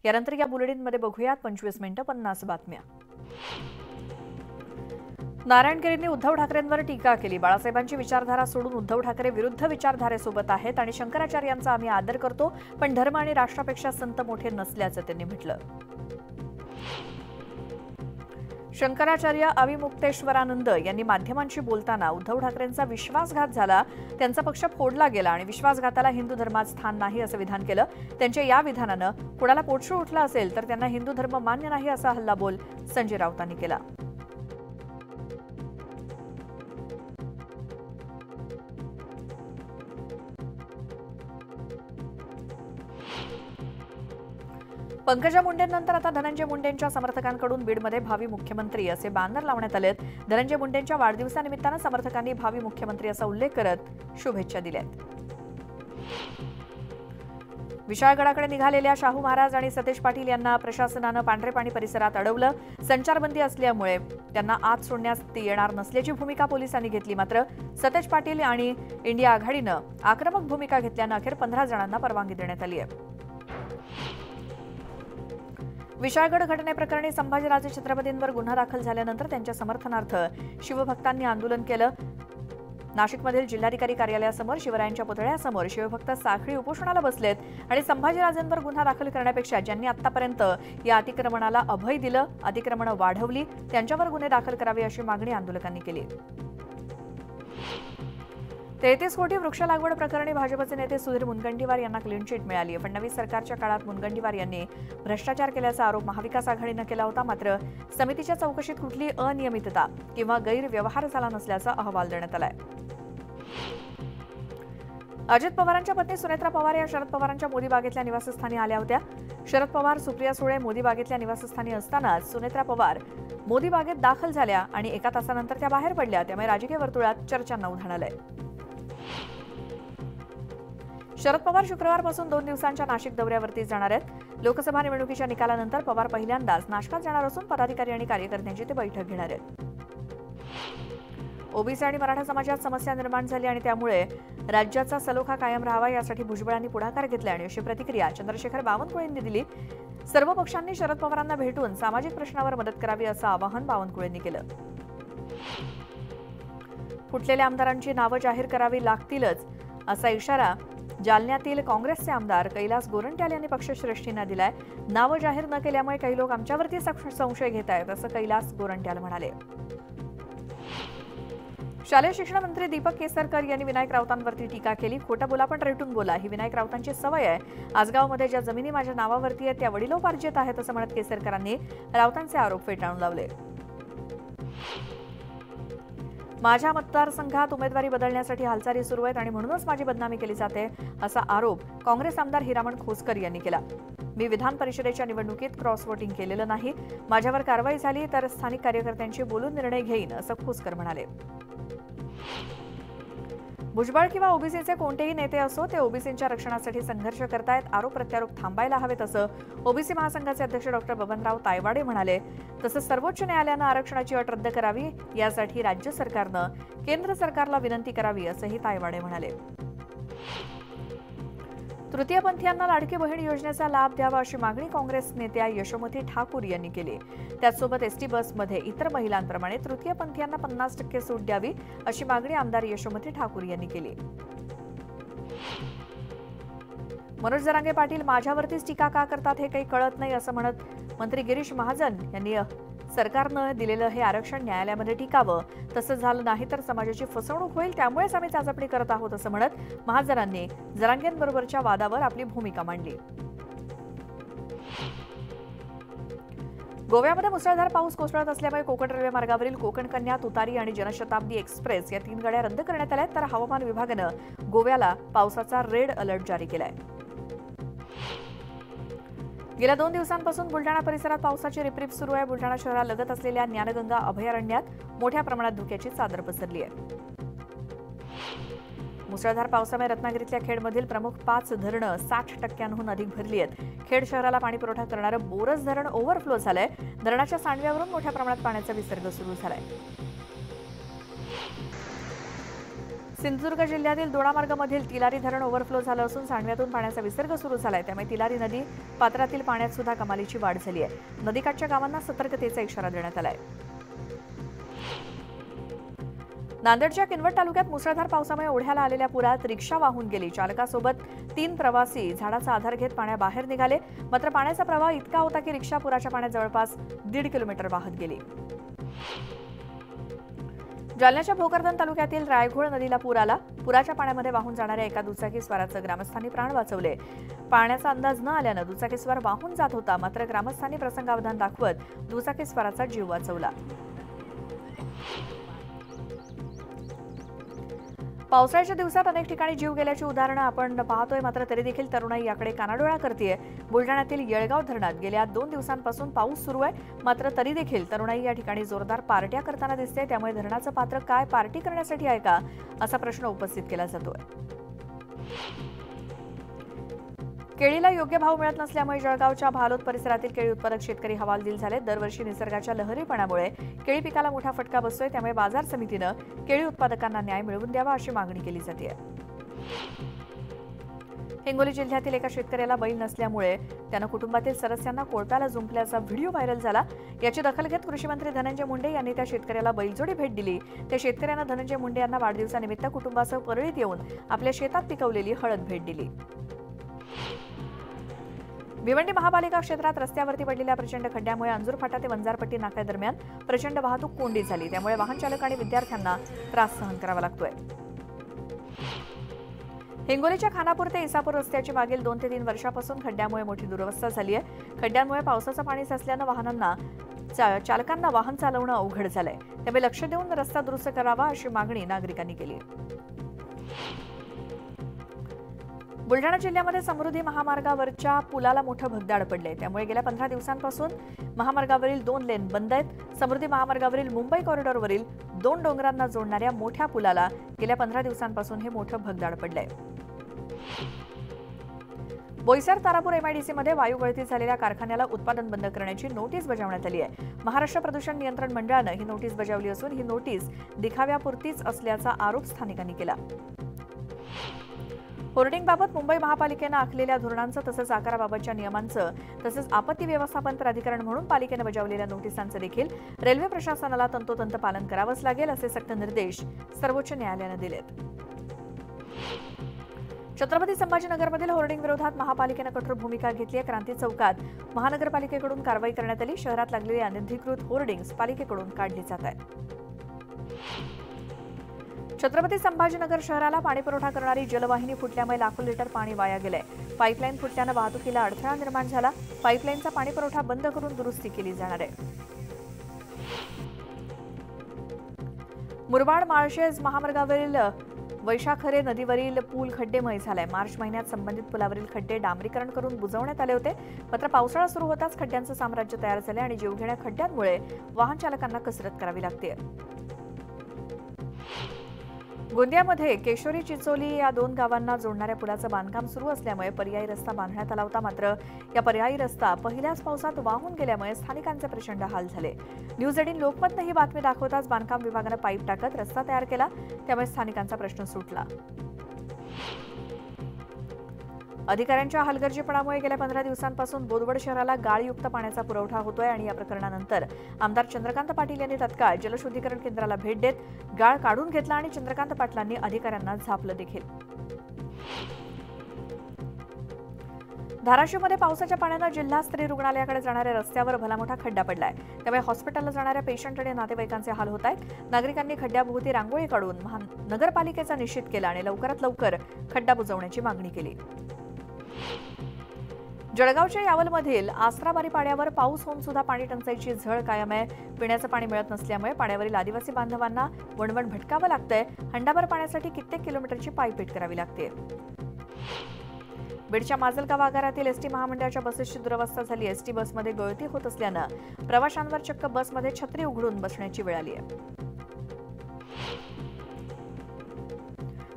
यानंतर या बुलेटिनमध्ये बघूयात 25 मिनिटं 50 बातम्या। नारायणगिरींनी उद्धव ठाकरेंवर टीका केली। बाळासाहेबांची विचारधारा सोडून उद्धव ठाकरे विरुद्ध विचारधारेसोबत आहेत आणि शंकराचार्यांचा आम्ही आदर करतो, पण धर्म आणि राष्ट्रापेक्षा संत मोठे नसल्याचं त्यांनी म्हटलं। शंकराचार्य अविमुक्तेश्वरानंद यांनी माध्यमांशी बोलताना उद्धव ठाकरेंचा विश्वासघात झाला, त्यांचा पक्ष फोडला गेला आणि विश्वासघाताला हिंदू धर्मात स्थान नाही असं विधान केलं। त्यांच्या या विधानानं कुणाला पोटशू उठला असेल तर त्यांना हिंदू धर्म मान्य नाही असा हल्लाबोल संजय राऊतांनी केला। पंकजा मुंडेंनंतर आता धनंजय मुंडेंच्या समर्थकांकडून बीडमध्ये भावी मुख्यमंत्री असे बॅनर लावण्यात आलेत। धनंजय मुंडेंच्या वाढदिवसानिमित्तानं समर्थकांनी भावी मुख्यमंत्री असा उल्लेख करत शुभेच्छा दिल्यात। विशाळगडाकडे निघालेल्या शाहू महाराज आणि सतेज पाटील यांना प्रशासनानं पांढरेपाणी परिसरात अडवलं। संचारबंदी असल्यामुळे त्यांना आत सोडण्यास येणार नसल्याची भूमिका पोलिसांनी घेतली। मात्र सतेज पाटील आणि इंडिया आघाडीनं आक्रमक भूमिका घेतल्यानं अखेर 15 जणांना परवानगी देण्यात आली आहे। विशाळगड घटनेप्रकरणी संभाजीराजे छत्रपतींवर गुन्हा दाखल झाल्यानंतर त्यांच्या समर्थनार्थ शिवभक्तांनी आंदोलन केलं। नाशिकमधील जिल्हाधिकारी कार्यालयासमोर शिवरायांच्या पुतळ्यासमोर शिवभक्त साखळी उपोषणाला बसलेत आणि संभाजीराजेंवर गुन्हा दाखल करण्यापेक्षा ज्यांनी आतापर्यंत या अतिक्रमणाला अभय दिलं, अतिक्रमणं वाढवली, त्यांच्यावर गुन्हे दाखल करावे अशी मागणी आंदोलकांनी केली। 33 कोटी वृक्ष लागवड प्रकरणी भाजपचे नेते सुधीर मुनगंटीवार यांना क्लीन चिट मिळाली आहे। फडणवीस सरकारच्या काळात मुनगंटीवार यांनी भ्रष्टाचार केल्याचा आरोप महाविकास आघाडीनं केला होता। मात्र समितीच्या चौकशीत कुठली अनियमितता किंवा गैरव्यवहार झाला नसल्याचा अहवाल देण्यात आलाय। अजित पवारांच्या पत्नी सुनेत्रा पवार या शरद पवारांच्या मोदी बागेतल्या निवासस्थानी आल्या होत्या। शरद पवार, सुप्रिया सुळे मोदी बागेतल्या निवासस्थानी असतानाच सुनेत्रा पवार मोदी बागेत दाखल झाल्या आणि एका तासानंतर त्या बाहेर पडल्या। त्यामुळे राजकीय वर्तुळात चर्चांना उधाण आलंय। शरद पवार शुक्रवारपासून 2 दिवसांच्या नाशिक दौऱ्यावरती जाणार आहेत। लोकसभा निवडणुकीच्या निकालानंतर पवार पहिल्यांदाच नाशिकात जाणार असून पदाधिकारी आणि कार्यकर्त्यांची ते बैठक घेणार आहेत। ओबीसी आणि मराठा समाजात समस्या निर्माण झाली आणि त्यामुळे राज्याचा सलोखा कायम राहावा यासाठी भुजबळांनी पुढाकार घेतला आणि अशी प्रतिक्रिया चंद्रशेखर बावनकुळेंनी दिली। सर्व पक्षांनी शरद पवारांना भेटून सामाजिक प्रश्नावर मदत करावी असं आवाहन बावनकुळेंनी केलं। फुटलेल्या आमदारांची नावं जाहीर करावी लागतीलच असा इशारा जालन्यातील काँग्रेसचे आमदार कैलास गोरंट्याल यांनी पक्षश्रेष्ठींना दिलाय। नावं जाहीर न केल्यामुळे काही लोक आमच्यावरती संशय घेत आहेत असं कैलास गोरंट्याल म्हणाले। शालेय शिक्षण मंत्री दीपक केसरकर यांनी विनायक राऊतांवरती टीका केली। खोटं बोला पण रेटून बोला ही विनायक राऊतांची सवय आहे। आजगावमध्ये ज्या जमिनी माझ्या नावावरती आहेत त्या वडिलोपार्जित आहेत असं म्हणत केसरकरांनी राऊतांचे आरोप फेटाळून लावले। माझ्या मतदारसंघात उमेदवारी बदलण्यासाठी हालचाली सुरू आहेत आणि म्हणूनच माझी बदनामी केली जाते असा आरोप काँग्रेस आमदार हिरामण खोसकर यांनी केला। मी विधान परिषदेच्या निवडणुकीत क्रॉस वोटिंग केलेलं नाही। माझ्यावर कारवाई झाली तर स्थानिक कार्यकर्त्यांशी बोलून निर्णय घेईन असं खोसकर म्हणाले। भुजबळ किंवा ओबीसीचे कोणतेही नेते असो ते ओबीसींच्या रक्षणासाठी संघर्ष करतायत। आरोप प्रत्यारोप थांबायला हवेत असं ओबीसी महासंघाचे अध्यक्ष डॉक्टर बबनराव तायवाडे म्हणाले। तसंच सर्वोच्च न्यायालयानं आरक्षणाची अट रद्द करावी यासाठी राज्य सरकारनं केंद्र सरकारला विनंती करावी असंही तायवाडे म्हणाले। तृतीयपंथीयांना लाडकी बहीण योजनेचा लाभ द्यावा अशी मागणी काँग्रेस नेत्या यशोमती ठाकूर यांनी केली। त्याचसोबत एसटी बसमध्ये इतर महिलांप्रमाणे तृतीयपंथीयांना 50% सूट द्यावी अशी मागणी आमदार यशोमती ठाकूर यांनी केली। मनोज जरांगे पाटील माझ्यावरतीच टीका का करतात हे काही कळत नाही असं म्हणत मंत्री गिरीश महाजन यांनी सरकारनं दिलेलं हे आरक्षण न्यायालयामध्ये टिकावं, तसं झालं नाही तर समाजाची फसवणूक होईल, त्यामुळेच आम्ही चाचपणी करत आहोत असं म्हणत महाजनांनी जरांगेंबरोबरच्या वादावर आपली भूमिका मांडली। गोव्यामध्ये मुसळधार पाऊस कोसळत असल्यामुळे कोकण रेल्वे मार्गावरील कोकण कन्या, तुतारी आणि जनशताब्दी एक्सप्रेस या 3 गाड्या रद्द करण्यात आल्या। तर हवामान विभागानं गोव्याला पावसाचा रेड अलर्ट जारी केलाय। गेल्या 2 दिवसांपासून बुलढाणा परिसरात पावसाची रिपरिप सुरू आहे। बुलढाणा शहरालगत असलेल्या ज्ञानगंगा अभयारण्यात मोठ्या प्रमाणात धुक्याची चादर पसरली आहे। मुसळधार पावसामुळे रत्नागिरीतल्या खेडमधील प्रमुख 5 धरणं 60% अधिक भरली आहेत। खेड शहराला पाणी पुरवठा करणारं बोरस धरण ओव्हरफ्लो झालंय। धरणाच्या सांडव्यावरून मोठ्या प्रमाणात पाण्याचा विसर्ग सुरू झालाय। सिंधुदुर्ग जिल्ह्यातील दोडामार्गमधील तिलारी धरण ओव्हरफ्लो झालं असून सांडव्यातून पाण्याचा विसर्ग सुरू झालाय, त्यामुळे तिलारी नदी पात्रातील पाण्यात सुद्धा कमालीची वाढ झाली आहे. नदीकाठच्या गावांना सतर्कतेचा इशारा देण्यात आलाय. नांदेडच्या किनवट तालुक्यात मुसळधार पावसामुळे ओढ्याला आलेल्या पुरात रिक्षा वाहून गेली. चालकासोबत 3 प्रवासी झाडाचा आधार घेत पाण्याबाहेर निघाले, मात्र पाण्याचा प्रवाह इतका होता की रिक्षा पुराच्या पाण्यात जवळपास 1.5 किलोमीटर वाहत गेली. जालन्याच्या भोकरदन तालुक्यातील रायघोळ नदीला पूर आला. पुराच्या पाण्यामध्ये वाहून जाणाऱ्या एका दुचाकीस्वाराचं ग्रामस्थांनी प्राण वाचवले. पाण्याचा अंदाज न आल्यानं दुचाकीस्वार वाहून जात होता, मात्र ग्रामस्थांनी प्रसंगावधान दाखवत दुचाकीस्वाराचा जीव वाचवला. पावसाळ्याच्या दिवसात अनेक ठिकाणी जीव गेल्याची उदाहरणं आपण पाहतोय, मात्र तरी देखील तरुणाई याकडे कानाडोळा करतेय. बुलढाण्यातील येळगाव धरणात गेल्या 2 दिवसांपासून पाऊस सुरू आहे, मात्र तरी देखील तरुणाई या ठिकाणी जोरदार पार्ट्या करताना दिसते. त्यामुळे धरणाचं पात्र काय पार्टी करण्यासाठी आहे का, असा प्रश्न उपस्थित केला जातोय. केळीला योग्य भाव मिळत नसल्यामुळे जळगावच्या भालोद परिसरातील केळी उत्पादक शेतकरी हवालदिल झाले. दरवर्षी निसर्गाच्या लहरीपणामुळे केळी पिकाला मोठा फटका बसतोय, त्यामुळे बाजार समितीनं केळी उत्पादकांना न्याय मिळवून द्यावा अशी मागणी केली जाते. हिंगोली जिल्ह्यातील एका शेतकऱ्याला बैल नसल्यामुळे त्यानं कुटुंबातील सदस्यांना कोळप्याला जुंपल्याचा व्हिडिओ व्हायरल झाला. याची दखल घेत कृषी धनंजय मुंडे यांनी त्या शेतकऱ्याला बैलजोडी भेट दिली. त्या शेतकऱ्यानं धनंजय मुंडे यांना वाढदिवसानिमित्त कुटुंबासह परळीत येऊन आपल्या शेतात पिकवलेली हळद भेट दिली. भिवंडी महापालिका क्षेत्रात रस्त्यावरती पडलेल्या प्रचंड खड्ड्यामुळे अंजूर फाटा ते वंजारपट्टी नाक्यादरम्यान प्रचंड वाहतूक कोंडी झाली. त्यामुळे वाहन चालक आणि विद्यार्थ्यांना त्रास सहन करावा लागतोय. हिंगोलीच्या खानापूर ते इसापूर रस्त्याची मागील 2 ते 3 वर्षापासून खड्ड्यामुळे मोठी दुरवस्था झाली आहे. खड्ड्यांमुळे पावसाचं पाणी साचल्यानं वाहनांना चालकांना वाहन चालवणं अवघड झालंय. त्यामुळे लक्ष देऊन रस्ता दुरुस्त करावा अशी मागणी नागरिकांनी केली. बुलढाणा जिल्ह्यामध्ये समृद्धी महामार्गावरच्या पुलाला मोठं भगदाड पडले. त्यामुळे गेल्या 15 दिवसांपासून महामार्गावरील 2 लेन बंद आहेत. समृद्धी महामार्गावरील मुंबई कॉरिडॉरवरील 2 डोंगरांना जोडणाऱ्या मोठ्या पुलाला गेल्या 15 दिवसांपासून हे मोठं भगदाड पडलंय. बोईसर तारापूर एमआयडीसीमध्ये वायू गळती झालेल्या कारखान्याला उत्पादन बंद करण्याची नोटीस बजावण्यात आली आहे. महाराष्ट्र प्रदूषण नियंत्रण मंडळानं ही नोटीस बजावली असून ही नोटीस दिखाव्यापुरतीच असल्याचा आरोप स्थानिकांनी केला. होर्डिंगबाबत मुंबई महापालिकेनं आखलेल्या धोरणांचं तसंच आकाराबाबतच्या नियमांचं तसंच आपत्ती व्यवस्थापन प्राधिकरण म्हणून पालिकेनं बजावलेल्या नोटिसांचं देखील रेल्वे प्रशासनाला तंतोतंत पालन करावंच लागेल असे सक्त निर्देश सर्वोच्च न्यायालयानं दिलेत. छत्रपती संभाजीनगरमधील होर्डिंग विरोधात महापालिकेनं कठोर भूमिका घेतली आहे. क्रांती चौकात महानगरपालिकेकडून कारवाई करण्यात आली. शहरात लागलेली अनधिकृत होर्डिंग्स पालिकेकडून काढली जात आहेत. छत्रपती संभाजीनगर शहराला पाणीपुरवठा करणारी जलवाहिनी फुटल्यामुळे लाखो लिटर पाणी वाया गेलंय. पाईपलाईन फुटल्यानं वाहतुकीला अडथळा निर्माण झाला. पाईपलाईनचा पाणीपुरवठा बंद करून दुरुस्ती केली जाणार आहे. मुरबाड माळशेज महामार्गावरील वैशाखरे नदीवरील पूल खड्डेमय झालाय. मार्च महिन्यात संबंधित पुलावरील खड्डे डांबरीकरण करून बुजवण्यात आले होते, मात्र पावसाळा सुरू होताच खड्ड्यांचं साम्राज्य तयार झाले आणि जीवघेण्या खड्ड्यांमुळे वाहन चालकांना कसरत करावी लागते. गोंदियामध्ये केशोरी चिंचोली या 2 गावांना जोडणाऱ्या पुलाचं बांधकाम सुरू असल्यामुळे पर्यायी रस्ता बांधण्यात आला होता, मात्र या पर्यायी रस्ता पहिल्याच पावसात वाहून गेल्यामुळे स्थानिकांचे प्रचंड हाल झाले. न्यूज 18 लोकमतनं ही बातमी दाखवताच बांधकाम विभागानं पाईप टाकत रस्ता तयार केला, त्यामुळे स्थानिकांचा प्रश्न सुटला. अधिकाऱ्यांच्या हलगर्जीपणामुळे गेल्या 15 दिवसांपासून बोदवड शहराला गाळयुक्त पाण्याचा पुरवठा होतोय आणि या प्रकरणानंतर आमदार चंद्रकांत पाटील यांनी तत्काळ जलशुद्धीकरण केंद्राला भेट देत गाळ काढून घेतला आणि चंद्रकांत पाटलांनी अधिकाऱ्यांना झापलं देखील. धाराशिवमध्ये पावसाच्या पाण्यानं जिल्हा स्त्री रुग्णालयाकडे जाणाऱ्या रस्त्यावर भला मोठा खड्डा पडलाय. त्यामुळे हॉस्पिटलला जाणाऱ्या पेशंट आणि नातेवाईकांचे हाल होत आहेत. नागरिकांनी खड्ड्याभोवती रांगोळी काढून नगरपालिकेचा निषेध केला आणि लवकरात लवकर खड्डा बुजवण्याची मागणी केली. जळगावच्या यावलमधील आसराबारी पाड्यावर पाऊस होऊन सुद्धा पाणी टंचाईची झळ कायम आहे. पिण्याचं पाणी मिळत नसल्यामुळे पाड्यावरील आदिवासी बांधवांना वणवण भटकावं लागतंय. हंडाभर पाण्यासाठी कित्येक किलोमीटरची पायपीट करावी लागते. बीडच्या माजलगाव आगारातील एसटी महामंडळाच्या बसेसची दुरवस्था झाली. एसटी बसमध्ये गळती होत असल्यानं प्रवाशांवर चक्क बसमध्ये छत्री उघडून बसण्याची वेळ आली आहे.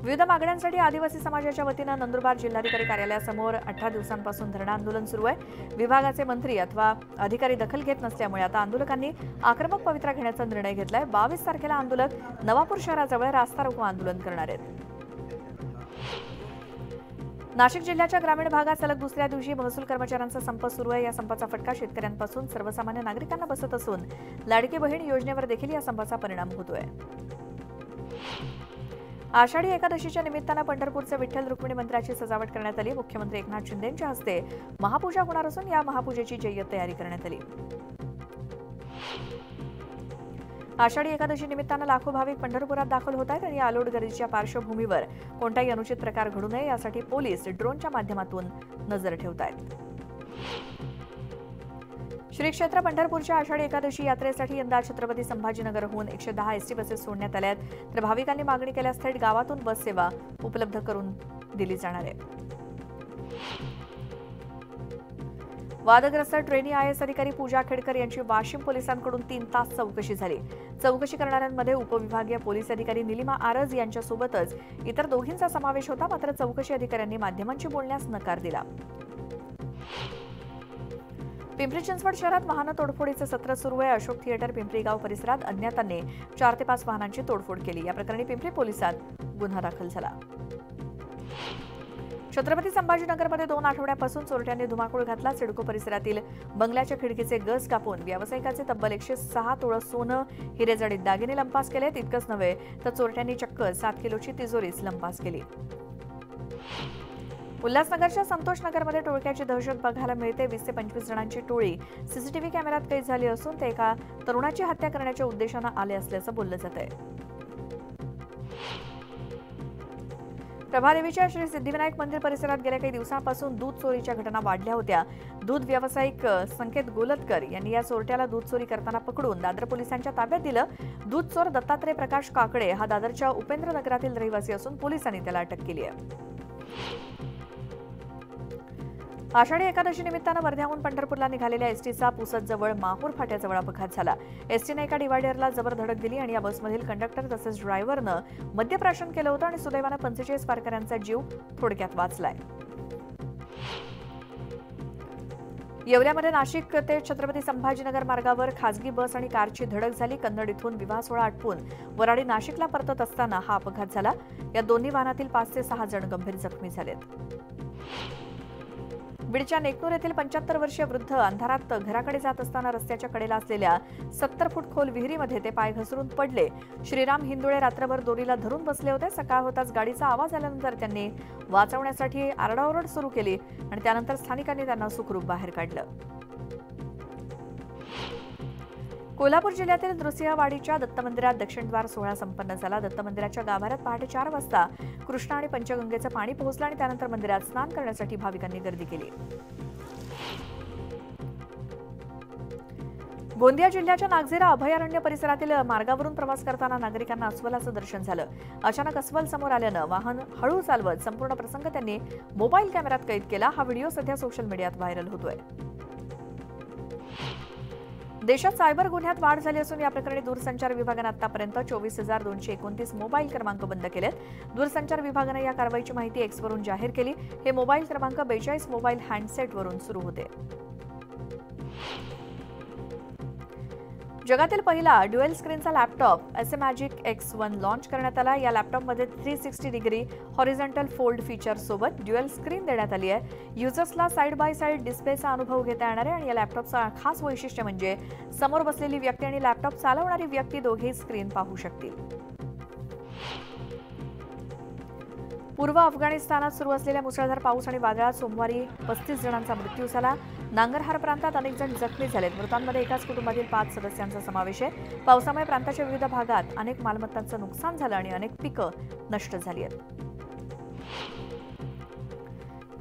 विविध मागण्यांसाठी आदिवासी समाजाच्या वतीनं नंदुरबार जिल्हाधिकारी कार्यालयासमोर 18 दिवसांपासून धरणं आंदोलन सुरू आहे। विभागाचे मंत्री अथवा अधिकारी दखल घेत नसल्यामुळे आता आंदोलकांनी आक्रमक पवित्रा घेण्याचा निर्णय घेतलाय। 22 तारखेला आंदोलक नवापूर शहराजवळ रास्ता रोको आंदोलन करणार आहेत। नाशिक जिल्ह्याच्या ग्रामीण भागात सलग दुसऱ्या दिवशी महसूल कर्मचाऱ्यांचा संप सुरू आहे। या संपाचा फटका शेतकऱ्यांपासून सर्वसामान्य नागरिकांना बसत असून लाडकी बहीण योजनेवर देखील या संपाचा परिणाम होतोय। आषाढी एकादशीच्या निमित्तानं पंढरपूरचे विठ्ठल रुक्मिणी मंदिराची सजावट करण्यात आली। मुख्यमंत्री एकनाथ शिंदेंच्या हस्ते महापूजा होणार असून या महापूजेची जय्यत तयारी करण्यात आली। आषाढी एकादशी निमित्तानं लाखो भाविक पंढरपुरात दाखल होत आहेत आणि आलोट गर्दीच्या पार्श्वभूमीवर कोणताही अनुचित प्रकार घडू नये यासाठी पोलीस ड्रोनच्या माध्यमातून नजर ठेवत आहेत। श्री क्षेत्र पंढरपूरच्या आषाढी एकादशी यात्रेसाठी यंदा छत्रपती संभाजीनगरहून 110 एसटी बसेस सोडण्यात आल्या आहेत। तर भाविकांनी मागणी केल्यास थेट गावातून बस सेवा उपलब्ध करून दिली जाणार आहे। वादग्रस्त ट्रेनी IAS अधिकारी पूजा खेडकर यांची वाशिम पोलिसांकडून 3 तास चौकशी झाली। चौकशी करणाऱ्यांमध्ये उपविभागीय पोलीस अधिकारी निलिमा आरज यांच्यासोबतच इतर दोघींचा समावेश होता। मात्र चौकशी अधिकाऱ्यांनी माध्यमांशी बोलण्यास नकार दिला। पिंपरी चिंचवड शहरात वाहन तोडफोडीचे सत्र सुरू आहे। अशोक थिएटर पिंपरी गाव परिसरात अज्ञातांनी 4 ते 5 वाहनांची तोडफोड केली। या प्रकरणी पिंपरी पोलिसात गुन्हा दाखल झाला। छत्रपती संभाजीनगरमध्ये 2 आठवड्यापासून चोरट्यांनी धुमाकूळ घातला। सिडको परिसरातील बंगल्याच्या खिडकीचे गज कापून व्यावसायिकाचे तब्बल 106 तोळं सोनं, हिरेजडित दागिने लंपास केले। तितकंच नव्हे तर चोरट्यांनी चक्क 7 किलोची तिजोरीच लंपास केली। उल्हासनगरच्या संतोषनगरमध्ये टोळक्याची दहशत बघायला मिळते। 20 ते 25 जणांची टोळी सीसीटीव्ही कॅमेऱ्यात कैद झाली असून ते एका तरुणाची हत्या करण्याच्या उद्देशाने आले असल्याचं बोललं जात आहे। प्रभादेवीच्या श्री सिद्धिविनायक मंदिर परिसरात गेल्या काही दिवसांपासून दूध चोरीच्या घटना वाढल्या होत्या। दूध व्यावसायिक संकेत गोलतकर यांनी या चोरट्याला दूध चोरी करताना पकडून दादर पोलिसांच्या ताब्यात दिलं। दूध चोर दत्तात्रय प्रकाश काकडे हा दादरच्या उपेंद्रनगरातील रहिवासी असून पोलिसांनी त्याला अटक केली आहे। आषाढी एकादशी निमित्तानं वर्ध्याहून पंढरपूरला निघालेल्या एसटीचा पुसदजवळ माहूर फाट्याजवळ अपघात झाला। एसटीने एका डिवायडरला जबर धडक दिली आणि या बसमधील कंडक्टर तसेच ड्रायव्हरनं मद्यप्राशन केलं होतं आणि सुदैवानं 45 वारकऱ्यांचा जीव थोडक्यात वाचलाय। येवल्यामध्ये नाशिक ते छत्रपती संभाजीनगर मार्गावर खासगी बस आणि कारची धडक झाली। कन्नड इथून विवाह सोहळा आटपून वराडी नाशिकला परतत असताना हा अपघात झाला। या दोन्ही वाहनातील 5 ते 6 जण गंभीर जखमी झालेत। बीडच्या नेकनूर येथील 75 वर्षीय वृद्ध अंधारात घराकडे जात असताना रस्त्याच्या कडेला असलेल्या 70 फूट खोल विहिरीमध्ये ते पाय घसरून पडले। श्रीराम हिंदुळे रात्रभर दोरीला धरून बसले होते। सकाळ होताच गाडीचा आवाज आल्यानंतर त्यांनी वाचवण्यासाठी आरडाओरड सुरू केली आणि त्यानंतर स्थानिकांनी त्यांना सुखरूप बाहेर काढलं। कोल्हापूर जिल्ह्यातील नृसिंहवाडीच्या दत्त मंदिरात दक्षिणद्वार सोहळा संपन्न झाला। दत्त मंदिराच्या गाभाऱ्यात पहाटे 4 वाजता कृष्णा आणि पंचगंगेचं पाणी पोहोचलं आणि त्यानंतर मंदिरात स्नान करण्यासाठी भाविकांनी गर्दी केली। गोंदिया जिल्ह्याच्या नागझिरा अभयारण्य परिसरातील मार्गावरून प्रवास करताना नागरिकांना अस्वलाचं दर्शन झालं। अचानक अस्वल समोर आल्यानं वाहन हळू चालवत संपूर्ण प्रसंग त्यांनी मोबाईल कॅमेऱ्यात कैद केला। हा व्हिडिओ सध्या सोशल मीडियात व्हायरल होतोय। देशात सायबर गुन्ह्यात वाढ झाली असून या प्रकरणी दूरसंचार विभागाने आतापर्यंत 24,229 मोबाईल क्रमांक बंद केलेत। दूरसंचार विभागाने या कारवाईची माहिती एक्सवरून जाहीर केली। हे मोबाईल क्रमांक 42 मोबाईल हँडसेटवरून सुरू होते। जगातील पहिला ड्युएल स्क्रीनचा लॅपटॉप ASMAGIC X1 लॉन्च करण्यात आला। या लॅपटॉपमध्ये 360 डिग्री हॉरिझॉन्टल फोल्ड फीचर सोबत ड्युएल स्क्रीन देण्यात आली आहे। युजर्सला साइड बाय साइड डिस्प्लेचा अनुभव घेता येणार आहे आणि या लॅपटॉपचा खास वैशिष्ट्य म्हणजे समोर बसलेली व्यक्ती आणि लॅपटॉप चालवणारी व्यक्ती दोघेही स्क्रीन पाहू शकतील। पूर्व अफगाणिस्तानात सुरू असलेल्या मुसळधार पाऊस आणि वादळात सोमवारी 35 जणांचा मृत्यू झाला। नांगरहार प्रांतात अनेक जण जखमी झालेत। मृतांमध्ये एकाच कुटुंबातील 5 सदस्यांचा समावेश आहे। पावसामुळे प्रांताच्या विविध भागात अनेक मालमत्तांचं नुकसान झालं आणि अनेक पिकं नष्ट झाली आहेत।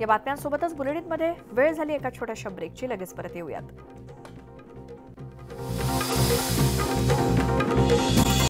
या बातम्यांसोबतच बुलेटिनमध्ये वेळ झाली एका छोट्याशा ब्रेकची। लगेच परत येऊयात।